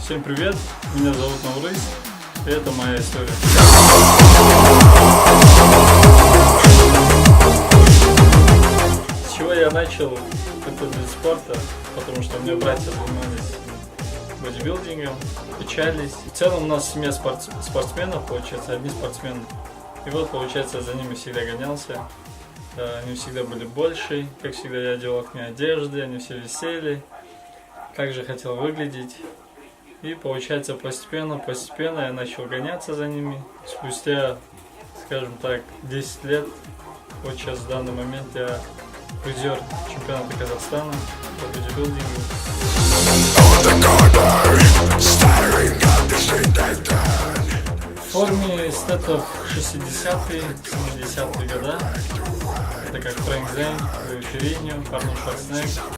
Всем привет, меня зовут Наурыз, и это моя история. С чего я начал этот вид спорта? Потому что у меня братья занимались бодибилдингом, качались. В целом у нас семья спортсменов, получается, одни спортсмены. И вот, получается, за ними всегда гонялся. Они всегда были больше, как всегда я одевал к ним одежды, они все висели. Также хотел выглядеть. И получается постепенно я начал гоняться за ними. Спустя, скажем так, 10 лет, вот сейчас в данный момент я призер чемпионата Казахстана по бодибилдингу. В форме эстетов 60-е, 70-е года. Это как Фрэнк Зейн, Ферриньо, Арнольд Шварценеггер.